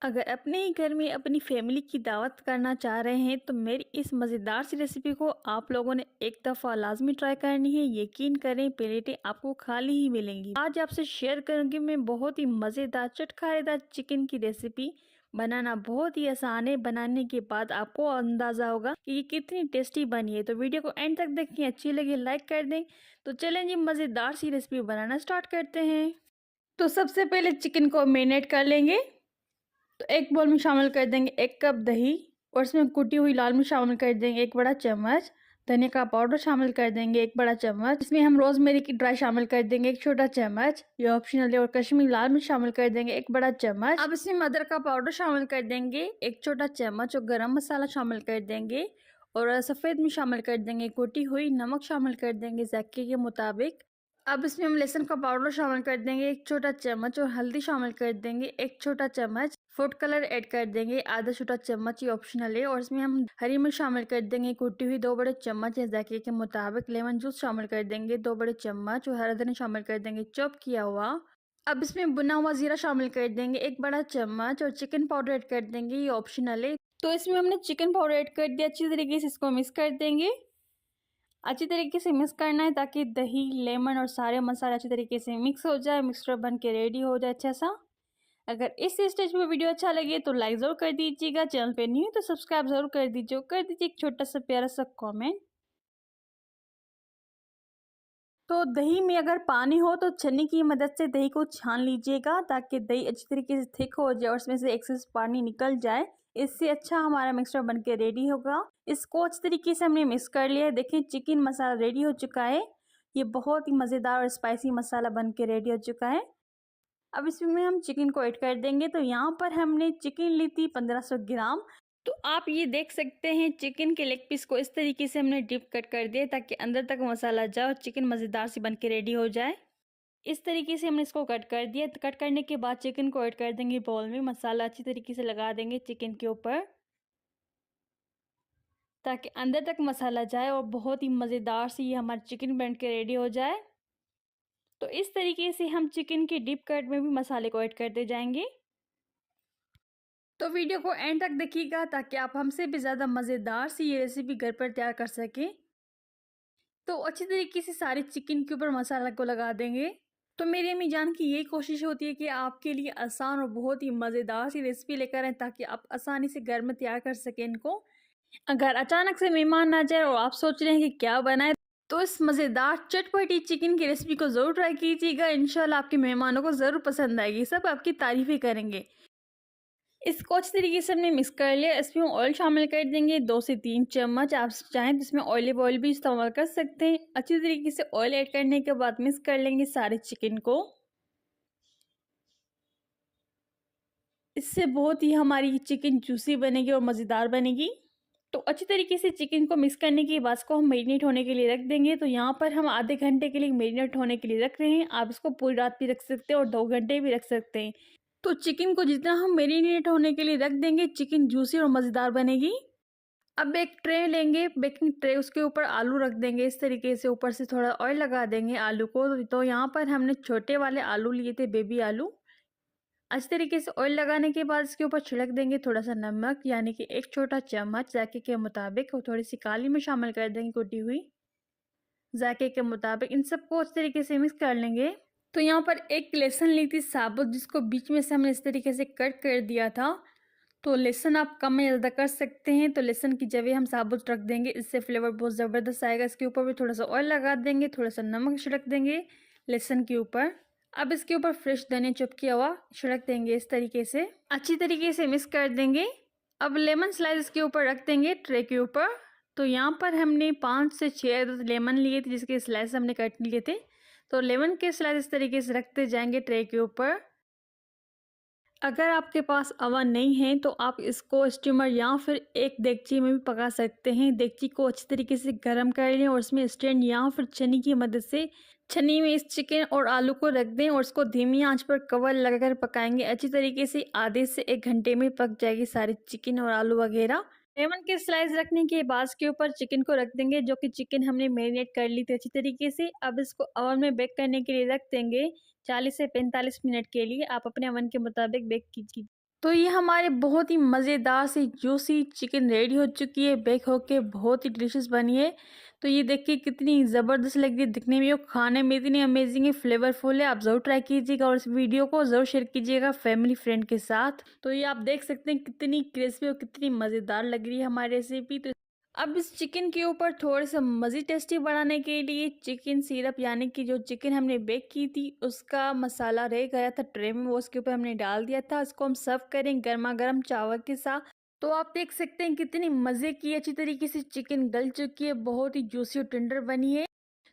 अगर अपने ही घर में अपनी फैमिली की दावत करना चाह रहे हैं तो मेरी इस मज़ेदार सी रेसिपी को आप लोगों ने एक दफ़ा लाजमी ट्राई करनी है। यकीन करें प्लेटें आपको खाली ही मिलेंगी। आज आपसे शेयर करूंगी मैं बहुत ही मज़ेदार चटखारेदार चिकन की रेसिपी। बनाना बहुत ही आसान है। बनाने के बाद आपको अंदाज़ा होगा कि ये कितनी टेस्टी बनी है। तो वीडियो को एंड तक देखें, अच्छी लगे लाइक कर दें। तो चलें जी, मज़ेदार सी रेसिपी बनाना स्टार्ट करते हैं। तो सबसे पहले चिकन को मैरिनेट कर लेंगे। तो एक बाउल में शामिल कर देंगे 1 कप दही और इसमें कुटी हुई लाल मिर्च शामिल कर देंगे 1 बड़ा चम्मच। धनिया का पाउडर शामिल कर देंगे 1 बड़ा चम्मच। इसमें हम रोजमेरी की ड्राई शामिल कर देंगे 1 छोटा चम्मच, ये ऑप्शनल है। और कश्मीरी लाल मिर्च शामिल कर देंगे 1 बड़ा चम्मच। अब इसमें मदर का पाउडर शामिल कर देंगे 1 छोटा चम्मच और गरम मसाला शामिल कर देंगे। और सफ़ेद मिर्च शामिल कर देंगे कुटी हुई। नमक शामिल कर देंगे जायके के मुताबिक। अब इसमें हम लहसुन का पाउडर शामिल कर देंगे 1 छोटा चम्मच और हल्दी शामिल कर देंगे 1 छोटा चम्मच। फूड कलर ऐड कर देंगे आधा छोटा चम्मच, ये ऑप्शनल है। और इसमें हम हरी मिर्च शामिल कर देंगे कुटी हुई 2 बड़े चम्मच या जायके के मुताबिक। लेमन जूस शामिल कर देंगे 2 बड़े चम्मच और हरा धनिया शामिल कर देंगे चॉप किया हुआ। अब इसमें भुना हुआ जीरा शामिल कर देंगे 1 बड़ा चम्मच और चिकन पाउडर ऐड कर देंगे, ये ऑप्शनल है। तो इसमें हमने चिकन पाउडर ऐड कर दिया। अच्छी तरीके से इसको मिक्स कर देंगे। अच्छी तरीके से मिक्स करना है ताकि दही, लेमन और सारे मसाले अच्छी तरीके से मिक्स हो जाए, मिक्सचर बन के रेडी हो जाए अच्छा सा। अगर इस स्टेज पे वीडियो अच्छा लगे तो लाइक ज़रूर कर दीजिएगा। चैनल पे न्यू है तो सब्सक्राइब ज़रूर कर दीजिए और कर दीजिए एक छोटा सा प्यारा सा कमेंट। तो दही में अगर पानी हो तो छन्नी की मदद से दही को छान लीजिएगा ताकि दही अच्छी तरीके से थिक हो जाए और उसमें से एक्सेस पानी निकल जाए। इससे अच्छा हमारा मिक्सचर बन के रेडी होगा। इसको अच्छी तरीके से हमने मिक्स कर लिया है। देखिए चिकन मसाला रेडी हो चुका है। ये बहुत ही मज़ेदार और स्पाइसी मसाला बन के रेडी हो चुका है। अब इसमें हम चिकन को ऐड कर देंगे। तो यहाँ पर हमने चिकन ली थी 1500 ग्राम। तो आप ये देख सकते हैं चिकन के लेग पीस को इस तरीके से हमने डीप कट कर दिया ताकि अंदर तक मसाला जाए और चिकन मज़ेदार सी बन के रेडी हो जाए। इस तरीके से हमने इसको कट कर दिया। कट करने के बाद चिकन को ऐड कर देंगे बाउल में। मसाला अच्छी तरीके से लगा देंगे चिकन के ऊपर ताकि अंदर तक मसाला जाए और बहुत ही मज़ेदार सी ये हमारा चिकन बन के रेडी हो जाए। तो इस तरीके से हम चिकन के डीप कट में भी मसाले को ऐड करते जाएंगे। तो वीडियो को एंड तक देखिएगा ताकि आप हमसे भी ज़्यादा मज़ेदार सी ये रेसिपी घर पर तैयार कर सकें। तो अच्छी तरीके से सारे चिकन के ऊपर मसाला को लगा देंगे। तो मेरी अम्मी जान की यही कोशिश होती है कि आपके लिए आसान और बहुत ही मज़ेदार सी रेसिपी लेकर आएँ ताकि आप आसानी से घर में तैयार कर सकें इनको। अगर अचानक से मेहमान आ जाए और आप सोच रहे हैं कि क्या बनाए तो इस मज़ेदार चटपटी चिकन की रेसिपी को ज़रूर ट्राई कीजिएगा। इंशाल्लाह आपके मेहमानों को ज़रूर पसंद आएगी, सब आपकी तारीफ़ें करेंगे। इसको अच्छी तरीके से हमने मिक्स कर लिया। इसमें ऑयल शामिल कर देंगे 2 से 3 चम्मच। आप चाहें तो इसमें ऑलिव ऑयल भी इस्तेमाल कर सकते हैं। अच्छी तरीके से ऑयल ऐड करने के बाद मिक्स कर लेंगे सारे चिकन को। इससे बहुत ही हमारी चिकन जूसी बनेगी और मज़ेदार बनेगी। तो अच्छी तरीके से चिकन को मिक्स करने के बाद इसको हम मैरिनेट होने के लिए रख देंगे। तो यहाँ पर हम आधे घंटे के लिए मैरिनेट होने के लिए रख रहे हैं। आप इसको पूरी रात भी रख सकते हैं और 2 घंटे भी रख सकते हैं। तो चिकन को जितना हम मैरिनेट होने के लिए रख देंगे चिकन जूसी और मज़ेदार बनेगी। अब एक ट्रे लेंगे, बेकिंग ट्रे, उसके ऊपर आलू रख देंगे इस तरीके से। ऊपर से थोड़ा ऑयल लगा देंगे आलू को। तो यहाँ पर हमने छोटे वाले आलू लिए थे, बेबी आलू। अच्छी तरीके से ऑयल लगाने के बाद इसके ऊपर छिड़क देंगे थोड़ा सा नमक, यानी कि 1 छोटा चम्मच जायके के मुताबिक। और थोड़ी सी काली मिर्च शामिल कर देंगे कुटी हुई जायके के मुताबिक। इन सबको अच्छी तरीके से मिक्स कर लेंगे। तो यहाँ पर एक लहसुन ली थी साबुत, जिसको बीच में से हमने इस तरीके से कट कर दिया था। तो लहसुन आप कम या ज़्यादा कर सकते हैं। तो लहसुन की जगह हम साबुत रख देंगे, इससे फ्लेवर बहुत ज़बरदस्त आएगा। इसके ऊपर भी थोड़ा सा ऑयल लगा देंगे, थोड़ा सा नमक छिड़क देंगे लहसुन के ऊपर। अब इसके ऊपर फ्रेश धनिया चॉप किया हुआ छिड़क देंगे इस तरीके से। अच्छी तरीके से मिक्स कर देंगे। अब लेमन स्लाइस इसके ऊपर रख देंगे ट्रे के ऊपर। तो यहाँ पर हमने 5 से 6 लेमन लिए थे जिसके स्लाइस हमने कट लिए थे। तो लेमन के स्लाइस इस तरीके से रखते जाएंगे ट्रे के ऊपर। अगर आपके पास अवन नहीं है तो आप इसको स्टीमर या फिर एक देगची में भी पका सकते हैं। देगची को अच्छी तरीके से गर्म कर लें और उसमें स्टैंड या फिर छन्नी की मदद से छन्नी में इस चिकन और आलू को रख दें और उसको धीमी आंच पर कवर लगाकर पकाएंगे। अच्छी तरीके से आधे से 1 घंटे में पक जाएगी सारी चिकन और आलू वगैरह। लेमन के स्लाइस रखने के बाद इसके ऊपर चिकन को रख देंगे, जो कि चिकन हमने मैरिनेट कर ली थी अच्छी तरीके से। अब इसको ओवन में बेक करने के लिए रख देंगे 40 से 45 मिनट के लिए। आप अपने ओवन के मुताबिक बेक कीजिए। तो ये हमारे बहुत ही मज़ेदार सी जूसी चिकन रेडी हो चुकी है, बेक होके बहुत ही डिलीशियस बनी है। तो ये देखिए कितनी ज़बरदस्त लग रही है दिखने में और खाने में इतनी अमेजिंग है, फ्लेवरफुल है। आप ज़रूर ट्राई कीजिएगा और इस वीडियो को ज़रूर शेयर कीजिएगा फैमिली फ्रेंड के साथ। तो ये आप देख सकते हैं कितनी क्रिस्पी और कितनी मज़ेदार लग रही है हमारी रेसिपी। तो अब इस चिकन के ऊपर थोड़ा सा मज़ीद टेस्टी बनाने के लिए चिकन सिरप यानी कि जो चिकन हमने बेक की थी उसका मसाला रह गया था ट्रे में, वो उसके ऊपर हमने डाल दिया था। इसको हम सर्व करें गर्मा गर्म चावल के साथ। तो आप देख सकते हैं कितनी मज़े की अच्छी तरीके से चिकन गल चुकी है, बहुत ही जूसी और टेंडर बनी है।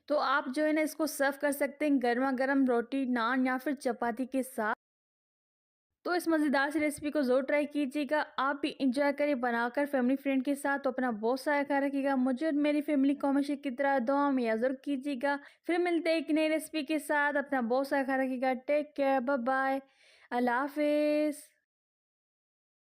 तो आप जो है ना इसको सर्व कर सकते हैं गर्मा गर्म रोटी, नान या फिर चपाती के साथ। तो इस मज़ेदार सी रेसिपी को ज़रूर ट्राई कीजिएगा। आप भी इंजॉय करें बनाकर फैमिली फ्रेंड के साथ। तो अपना बहुत सारा ख्याल रखिएगा। मुझे और मेरी फैमिली को हमेशा की तरह दुआ में याद ज़रूर कीजिएगा। फिर मिलते हैं एक नई रेसिपी के साथ। अपना बहुत सारा ख्याल रखिएगा। टेक केयर, बाय बाय, अल्लाह हाफिज़।